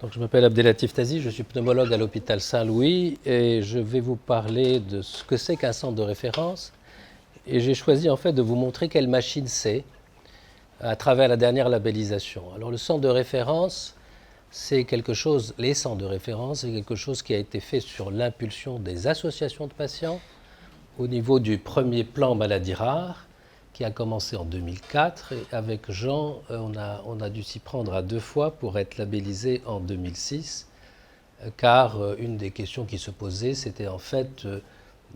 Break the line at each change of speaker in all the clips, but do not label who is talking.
Donc, je m'appelle Abdelatif Tazi, je suis pneumologue à l'hôpital Saint-Louis et je vais vous parler de ce que c'est qu'un centre de référence. Et j'ai choisi en fait de vous montrer quelle machine c'est à travers la dernière labellisation. Alors le centre de référence, c'est quelque chose, les centres de référence, c'est quelque chose qui a été fait sur l'impulsion des associations de patients au niveau du premier plan maladies rares qui a commencé en 2004 et avec Jean, on a dû s'y prendre à 2 fois pour être labellisé en 2006 car une des questions qui se posaient, c'était en fait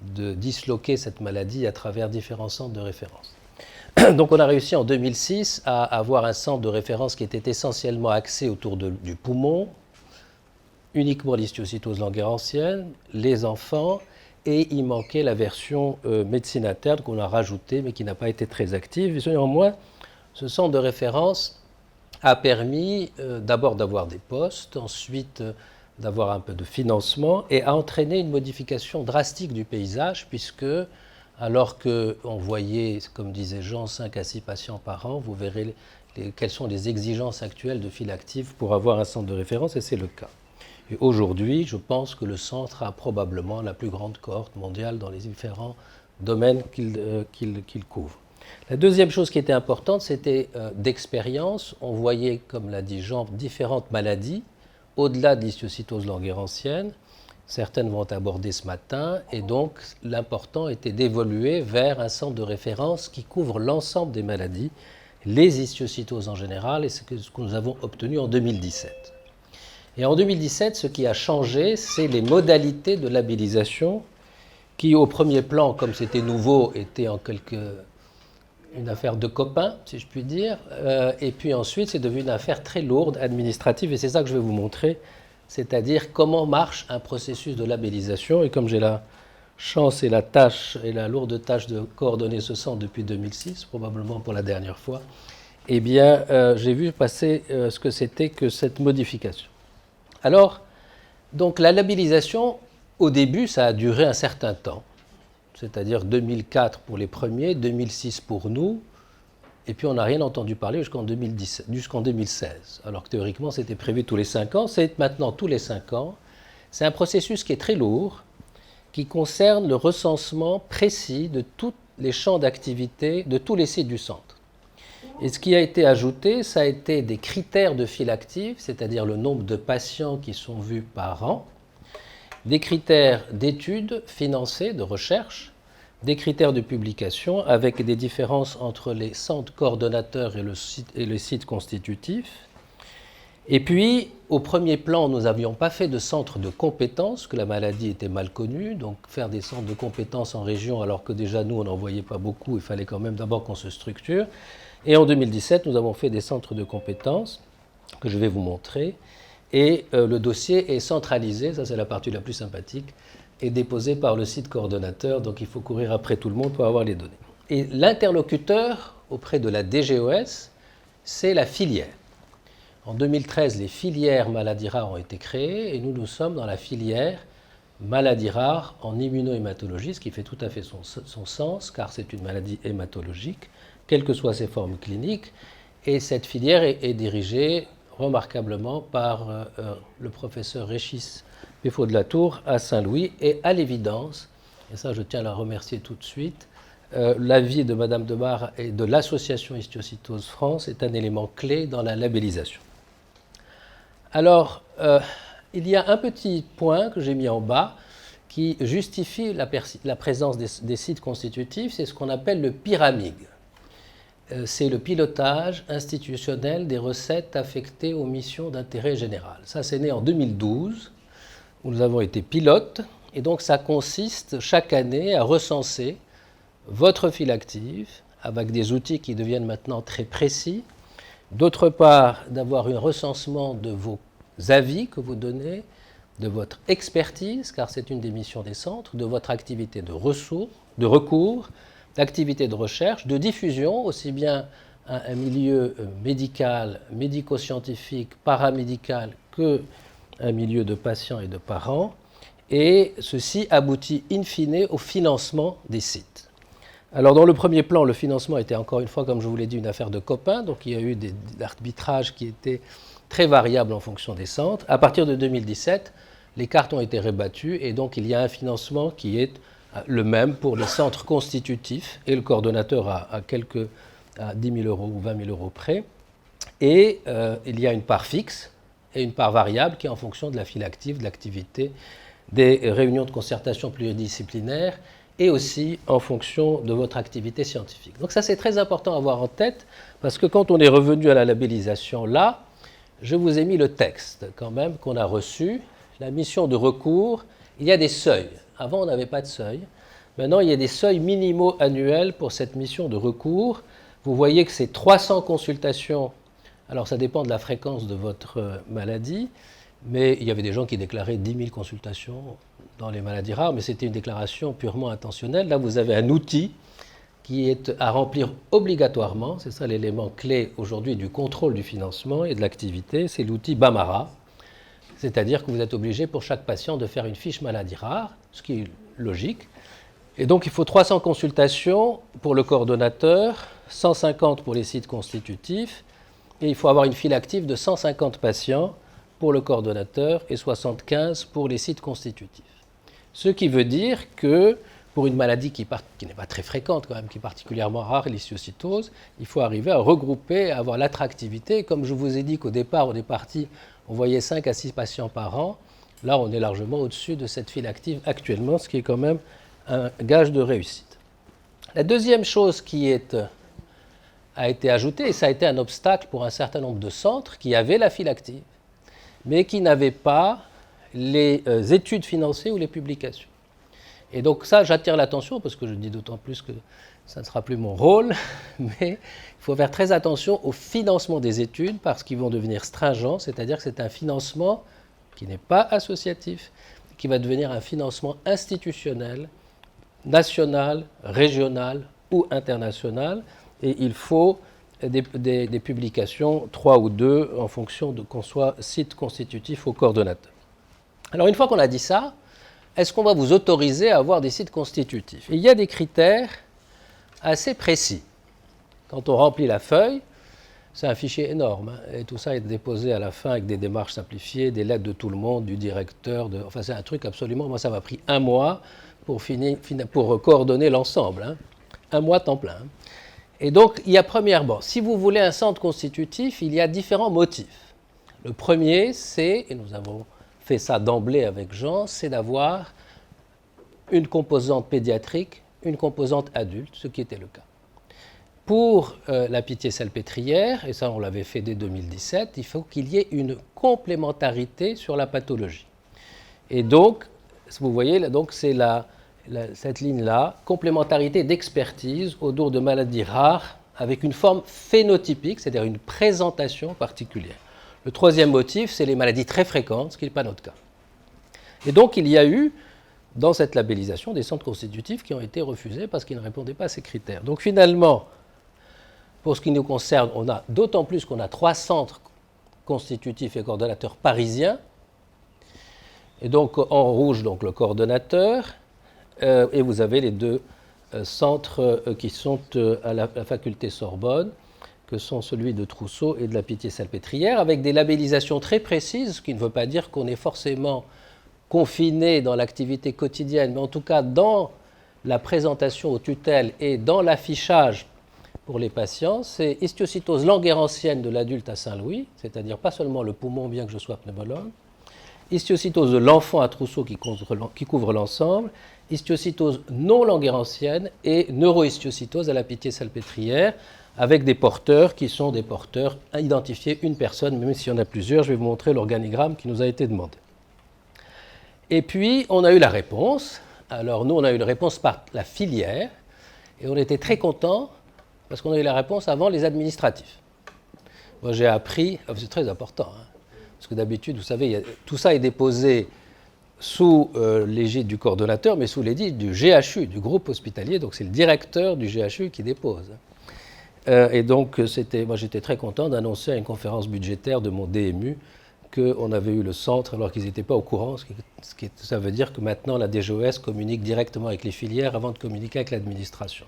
de disloquer cette maladie à travers différents centres de référence. Donc on a réussi en 2006 à avoir un centre de référence qui était essentiellement axé autour du poumon, uniquement l'histiocytose langerhansienne, les enfants, et il manquait la version médecine interne qu'on a rajoutée mais qui n'a pas été très active. Et néanmoins, ce centre de référence a permis d'abord d'avoir des postes, ensuite d'avoir un peu de financement et a entraîné une modification drastique du paysage puisque alors qu'on voyait, comme disait Jean, 5 à 6 patients par an, vous verrez quelles sont les exigences actuelles de file active pour avoir un centre de référence et c'est le cas. Et aujourd'hui, je pense que le centre a probablement la plus grande cohorte mondiale dans les différents domaines qu'il couvre. La deuxième chose qui était importante, c'était d'expérience. On voyait, comme l'a dit Jean, différentes maladies, au-delà de l'histiocytose langerhansienne. Certaines vont aborder ce matin, et donc l'important était d'évoluer vers un centre de référence qui couvre l'ensemble des maladies, les histiocytoses en général, et ce que nous avons obtenu en 2017. Et en 2017, ce qui a changé, c'est les modalités de labellisation qui, au premier plan, comme c'était nouveau, étaient en une affaire de copains, si je puis dire. Et puis ensuite, c'est devenu une affaire très lourde, administrative, et c'est ça que je vais vous montrer, c'est-à-dire comment marche un processus de labellisation. Et comme j'ai la chance et la tâche et la lourde tâche de coordonner ce centre depuis 2006, probablement pour la dernière fois, eh bien, j'ai vu passer ce que c'était que cette modification. Alors, donc la labellisation, au début, ça a duré un certain temps, c'est-à-dire 2004 pour les premiers, 2006 pour nous, et puis on n'a rien entendu parler jusqu'en 2016, alors que théoriquement c'était prévu tous les 5 ans, c'est maintenant tous les 5 ans. C'est un processus qui est très lourd, qui concerne le recensement précis de tous les champs d'activité de tous les sites du centre. Et ce qui a été ajouté, ça a été des critères de file active, c'est-à-dire le nombre de patients qui sont vus par an, des critères d'études financées, de recherche, des critères de publication avec des différences entre les centres coordonnateurs et le site constitutif. Et puis, au premier plan, nous n'avions pas fait de centre de compétences, que la maladie était mal connue, donc faire des centres de compétences en région, alors que déjà nous, on n'en voyait pas beaucoup, il fallait quand même d'abord qu'on se structure. Et en 2017, nous avons fait des centres de compétences, que je vais vous montrer, et le dossier est centralisé, ça c'est la partie la plus sympathique, est déposé par le site coordonnateur, donc il faut courir après tout le monde pour avoir les données. Et l'interlocuteur auprès de la DGOS, c'est la filière. En 2013, les filières maladies rares ont été créées, et nous sommes dans la filière maladies rares en immunohématologie, ce qui fait tout à fait son sens, car c'est une maladie hématologique, quelles que soient ses formes cliniques, et cette filière est dirigée remarquablement par le professeur Régis Péfaut de la Tour à Saint-Louis, et à l'évidence, et ça je tiens à la remercier tout de suite, l'avis de Madame Demare et de l'association Histiocytose France est un élément clé dans la labellisation. Alors, il y a un petit point que j'ai mis en bas qui justifie la présence des sites constitutifs, c'est ce qu'on appelle le pyramide. C'est le pilotage institutionnel des recettes affectées aux missions d'intérêt général. Ça, c'est né en 2012, où nous avons été pilotes, et donc ça consiste chaque année à recenser votre file active, avec des outils qui deviennent maintenant très précis. D'autre part, d'avoir un recensement de vos avis que vous donnez, de votre expertise, car c'est une des missions des centres, de votre activité de recours, d'activité de recherche, de diffusion, aussi bien à un milieu médical, médico-scientifique, paramédical, qu'un milieu de patients et de parents. Et ceci aboutit in fine au financement des sites. Alors dans le premier plan, le financement était encore une fois, comme je vous l'ai dit, une affaire de copains, donc il y a eu des arbitrages qui étaient très variable en fonction des centres. À partir de 2017, les cartes ont été rebattues et donc il y a un financement qui est le même pour les centres constitutifs et le coordonnateur à 10 000 euros ou 20 000 euros près. Et il y a une part fixe et une part variable qui est en fonction de la file active, de l'activité, des réunions de concertation pluridisciplinaires et aussi en fonction de votre activité scientifique. Donc ça, c'est très important à avoir en tête parce que quand on est revenu à la labellisation là, je vous ai mis le texte quand même qu'on a reçu. La mission de recours, il y a des seuils. Avant, on n'avait pas de seuil. Maintenant, il y a des seuils minimaux annuels pour cette mission de recours. Vous voyez que c'est 300 consultations. Alors, ça dépend de la fréquence de votre maladie, mais il y avait des gens qui déclaraient 10 000 consultations dans les maladies rares, mais c'était une déclaration purement intentionnelle. Là, vous avez un outil qui est à remplir obligatoirement. C'est ça l'élément clé aujourd'hui du contrôle du financement et de l'activité. C'est l'outil BAMARA. C'est-à-dire que vous êtes obligé pour chaque patient de faire une fiche maladie rare, ce qui est logique. Et donc il faut 300 consultations pour le coordonnateur, 150 pour les sites constitutifs, et il faut avoir une file active de 150 patients pour le coordonnateur et 75 pour les sites constitutifs. Ce qui veut dire que pour une maladie qui n'est pas très fréquente quand même, qui est particulièrement rare, l'histiocytose, il faut arriver à regrouper, à avoir l'attractivité. Comme je vous ai dit qu'au départ, on est parti, on voyait 5 à 6 patients par an. Là, on est largement au-dessus de cette file active actuellement, ce qui est quand même un gage de réussite. La deuxième chose qui a été ajoutée, et ça a été un obstacle pour un certain nombre de centres qui avaient la file active, mais qui n'avaient pas les études financées ou les publications. Et donc ça, j'attire l'attention, parce que je dis d'autant plus que ça ne sera plus mon rôle, mais il faut faire très attention au financement des études, parce qu'ils vont devenir stringents, c'est-à-dire que c'est un financement qui n'est pas associatif, qui va devenir un financement institutionnel, national, régional ou international, et il faut des publications, 3 ou 2, en fonction de qu'on soit site constitutif ou coordonnateur. Alors une fois qu'on a dit ça, est-ce qu'on va vous autoriser à avoir des sites constitutifs? Et il y a des critères assez précis. Quand on remplit la feuille, c'est un fichier énorme, hein, et tout ça est déposé à la fin avec des démarches simplifiées, des lettres de tout le monde, du directeur, enfin c'est un truc absolument, moi ça m'a pris 1 mois pour coordonner l'ensemble, hein. 1 mois temps plein. Hein. Et donc il y a premièrement, si vous voulez un centre constitutif, il y a différents motifs. Le premier, c'est, et nous avons fait ça d'emblée avec Jean, c'est d'avoir une composante pédiatrique, une composante adulte, ce qui était le cas. Pour la Pitié-Salpêtrière, et ça on l'avait fait dès 2017, il faut qu'il y ait une complémentarité sur la pathologie. Et donc, vous voyez, donc c'est cette ligne-là, complémentarité d'expertise autour de maladies rares avec une forme phénotypique, c'est-à-dire une présentation particulière. Le troisième motif, c'est les maladies très fréquentes, ce qui n'est pas notre cas. Et donc, il y a eu, dans cette labellisation, des centres constitutifs qui ont été refusés parce qu'ils ne répondaient pas à ces critères. Donc, finalement, pour ce qui nous concerne, on a d'autant plus qu'on a 3 centres constitutifs et coordonnateurs parisiens. Et donc, en rouge, donc, le coordonnateur, et vous avez les 2 centres qui sont à la faculté Sorbonne, que sont celui de Trousseau et de la Pitié-Salpêtrière, avec des labellisations très précises, ce qui ne veut pas dire qu'on est forcément confiné dans l'activité quotidienne, mais en tout cas dans la présentation aux tutelles et dans l'affichage pour les patients, c'est histiocytose languérantienne de l'adulte à Saint-Louis, c'est-à-dire pas seulement le poumon, bien que je sois pneumologue, histiocytose de l'enfant à Trousseau qui couvre l'ensemble, histiocytose non languérantienne et neurohistiocytose à la Pitié-Salpêtrière, avec des porteurs qui sont des porteurs à identifier une personne, même s'il y en a plusieurs. Je vais vous montrer l'organigramme qui nous a été demandé. Et puis, on a eu la réponse. Alors, nous, on a eu la réponse par la filière, et on était très contents parce qu'on a eu la réponse avant les administratifs. Moi, j'ai appris, c'est très important, hein, parce que d'habitude, vous savez, tout ça est déposé sous l'égide du coordonnateur, mais sous l'égide du GHU, du groupe hospitalier, donc c'est le directeur du GHU qui dépose. Et donc, moi j'étais très content d'annoncer à une conférence budgétaire de mon DMU qu'on avait eu le centre alors qu'ils n'étaient pas au courant. Ça veut dire que maintenant la DGOS communique directement avec les filières avant de communiquer avec l'administration.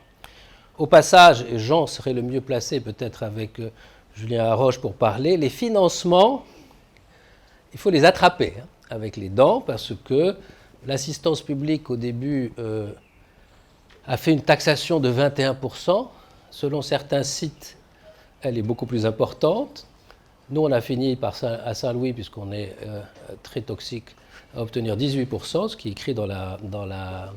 Au passage, et Jean serait le mieux placé peut-être avec Julien Haroche pour parler, les financements il faut les attraper avec les dents parce que l'assistance publique au début a fait une taxation de 21%. Selon certains sites, elle est beaucoup plus importante. Nous, on a fini à Saint-Louis, puisqu'on est très toxique, à obtenir 18%, ce qui est écrit dans la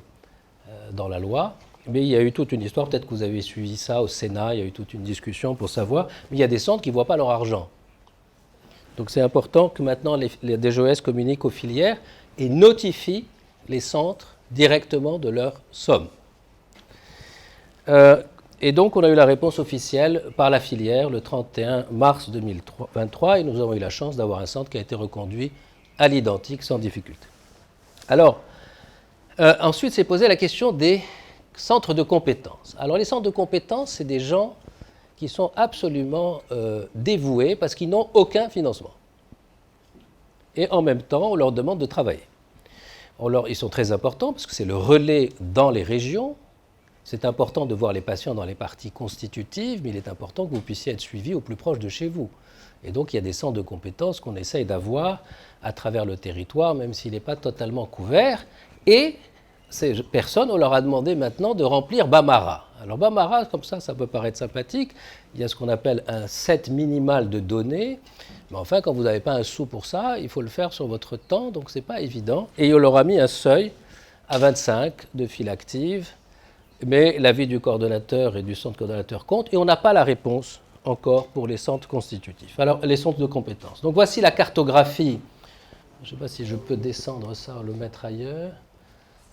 loi. Mais il y a eu toute une histoire, peut-être que vous avez suivi ça au Sénat, il y a eu toute une discussion pour savoir. Mais il y a des centres qui ne voient pas leur argent. Donc c'est important que maintenant les DGOS communiquent aux filières et notifient les centres directement de leur somme. Et donc on a eu la réponse officielle par la filière le 31 mars 2023 et nous avons eu la chance d'avoir un centre qui a été reconduit à l'identique sans difficulté. Alors, ensuite s'est posée la question des centres de compétences. Alors les centres de compétences, c'est des gens qui sont absolument dévoués parce qu'ils n'ont aucun financement. Et en même temps, on leur demande de travailler. Ils sont très importants parce que c'est le relais dans les régions. C'est important de voir les patients dans les parties constitutives, mais il est important que vous puissiez être suivis au plus proche de chez vous. Et donc, il y a des centres de compétences qu'on essaye d'avoir à travers le territoire, même s'il n'est pas totalement couvert. Et ces personnes, on leur a demandé maintenant de remplir Bamara. Alors, Bamara, comme ça peut paraître sympathique. Il y a ce qu'on appelle un set minimal de données. Mais enfin, quand vous n'avez pas un sou pour ça, il faut le faire sur votre temps, donc ce n'est pas évident. Et on leur a mis un seuil à 25 de files actives. Mais l'avis du coordonnateur et du centre coordonnateur compte, et on n'a pas la réponse encore pour les centres constitutifs. Alors, les centres de compétences. Donc, voici la cartographie. Je ne sais pas si je peux descendre ça, le mettre ailleurs.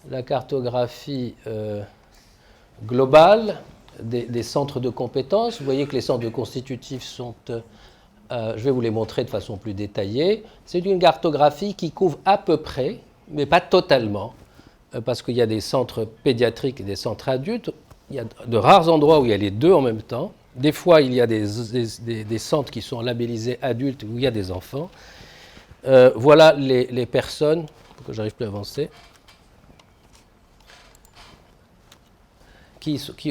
La cartographie globale des centres de compétences. Vous voyez que les centres de constitutifs sont... je vais vous les montrer de façon plus détaillée. C'est une cartographie qui couvre à peu près, mais pas totalement, parce qu'il y a des centres pédiatriques et des centres adultes. Il y a de rares endroits où il y a les deux en même temps. Des fois, il y a des centres qui sont labellisés adultes où il y a des enfants. Voilà les personnes, pour que j'arrive plus à avancer,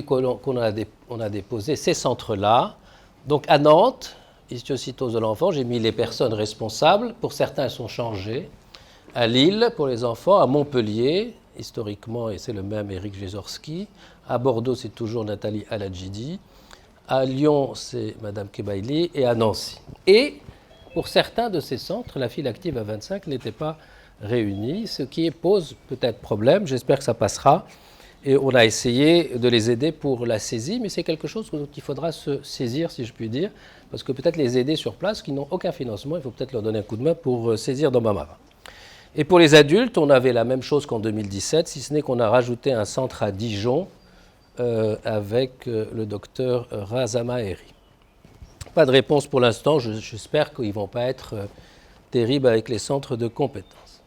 qu'on a déposé ces centres-là. Donc à Nantes, histiocytose de l'enfant, j'ai mis les personnes responsables. Pour certains, elles sont changées. À Lille, pour les enfants, à Montpellier, historiquement, et c'est le même Éric Gézorski. À Bordeaux, c'est toujours Nathalie Aladjidi. À Lyon, c'est Madame Kebaili. Et à Nancy. Et pour certains de ces centres, la file active à 25 n'était pas réunie, ce qui pose peut-être problème. J'espère que ça passera. Et on a essayé de les aider pour la saisie, mais c'est quelque chose dont il faudra se saisir, si je puis dire, parce que peut-être les aider sur place, qui n'ont aucun financement, il faut peut-être leur donner un coup de main pour saisir dans Bamara. Et pour les adultes, on avait la même chose qu'en 2017, si ce n'est qu'on a rajouté un centre à Dijon avec le docteur Razamaeri. Pas de réponse pour l'instant, j'espère qu'ils ne vont pas être terribles avec les centres de compétences.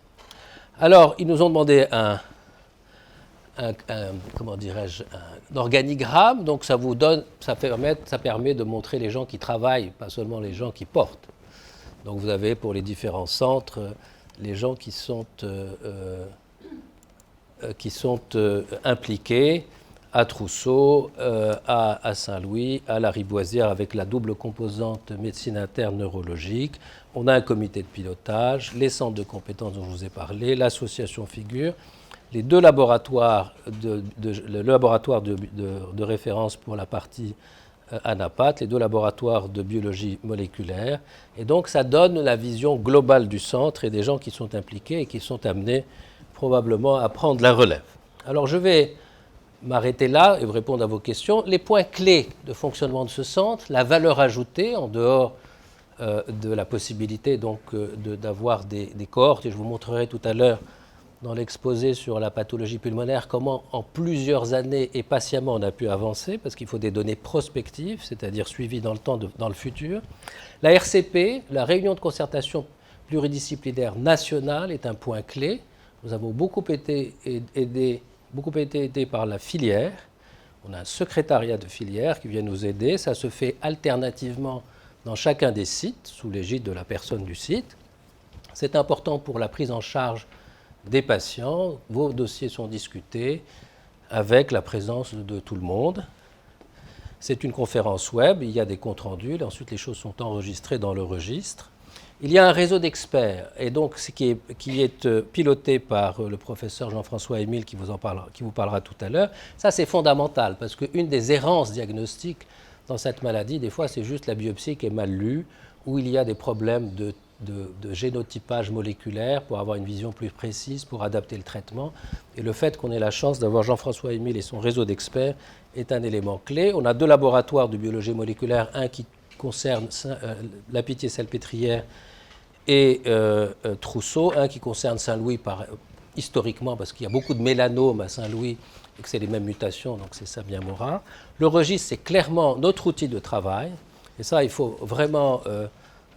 Alors, ils nous ont demandé un organigramme, donc ça permet de montrer les gens qui travaillent, pas seulement les gens qui portent. Donc vous avez pour les différents centres les gens qui sont impliqués à Trousseau, à Saint-Louis, à la Riboisière avec la double composante médecine interne neurologique. On a un comité de pilotage, les centres de compétences dont je vous ai parlé, l'association Figure, les deux laboratoires, le laboratoire de référence pour la partie ANAPAT, les deux laboratoires de biologie moléculaire. Et donc ça donne la vision globale du centre et des gens qui sont impliqués et qui sont amenés probablement à prendre la relève. Alors je vais m'arrêter là et vous répondre à vos questions. Les points clés de fonctionnement de ce centre, la valeur ajoutée en dehors de la possibilité donc d'avoir des cohortes, et je vous montrerai tout à l'heure dans l'exposé sur la pathologie pulmonaire, comment en plusieurs années et patiemment on a pu avancer, parce qu'il faut des données prospectives, c'est-à-dire suivies dans le temps, dans le futur. La RCP, la réunion de concertation pluridisciplinaire nationale, est un point clé. Nous avons beaucoup été aidés par la filière. On a un secrétariat de filière qui vient nous aider. Ça se fait alternativement dans chacun des sites, sous l'égide de la personne du site. C'est important pour la prise en charge des patients, vos dossiers sont discutés avec la présence de tout le monde. C'est une conférence web, il y a des comptes rendus, ensuite les choses sont enregistrées dans le registre. Il y a un réseau d'experts, et donc qui est piloté par le professeur Jean-François Émile qui vous parlera tout à l'heure. Ça, c'est fondamental, parce qu'une des errances diagnostiques dans cette maladie, des fois, c'est juste la biopsie qui est mal lue, où il y a des problèmes de génotypage moléculaire pour avoir une vision plus précise, pour adapter le traitement. Et le fait qu'on ait la chance d'avoir Jean-François Émile et son réseau d'experts est un élément clé. On a 2 laboratoires de biologie moléculaire, un qui concerne la Pitié-Salpêtrière et Trousseau, un qui concerne Saint-Louis historiquement, parce qu'il y a beaucoup de mélanomes à Saint-Louis et que c'est les mêmes mutations, donc c'est ça bien Morin. Le registre, c'est clairement notre outil de travail. Et ça, il faut vraiment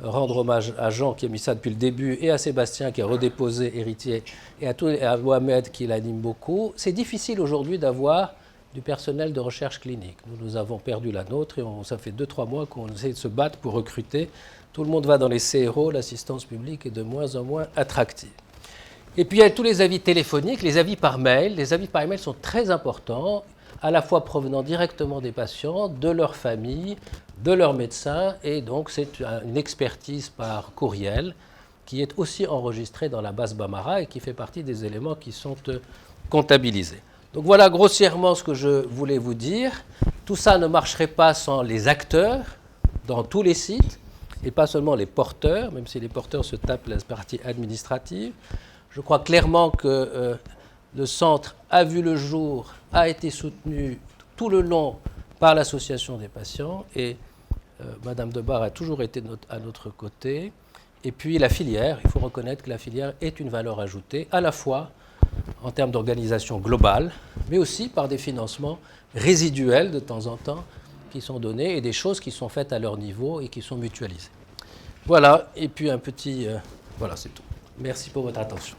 rendre hommage à Jean qui a mis ça depuis le début, et à Sébastien qui a redéposé Héritier, et à Mohamed qui l'anime beaucoup. C'est difficile aujourd'hui d'avoir du personnel de recherche clinique. Nous avons perdu la nôtre, et ça fait 2-3 mois qu'on essaie de se battre pour recruter. Tout le monde va dans les CRO, l'assistance publique est de moins en moins attractive. Et puis il y a tous les avis téléphoniques, les avis par mail. Les avis par mail sont très importants, à la fois provenant directement des patients, de leur famille, de leurs médecins, et donc c'est une expertise par courriel qui est aussi enregistrée dans la base Bambara et qui fait partie des éléments qui sont comptabilisés. Donc voilà grossièrement ce que je voulais vous dire. Tout ça ne marcherait pas sans les acteurs dans tous les sites, et pas seulement les porteurs, même si les porteurs se tapent la partie administrative. Je crois clairement que le centre a vu le jour, a été soutenu tout le long par l'association des patients, et Madame Debar a toujours été à notre côté. Et puis la filière, il faut reconnaître que la filière est une valeur ajoutée, à la fois en termes d'organisation globale, mais aussi par des financements résiduels de temps en temps qui sont donnés, et des choses qui sont faites à leur niveau et qui sont mutualisées. Voilà, et puis voilà, c'est tout. Merci pour votre attention.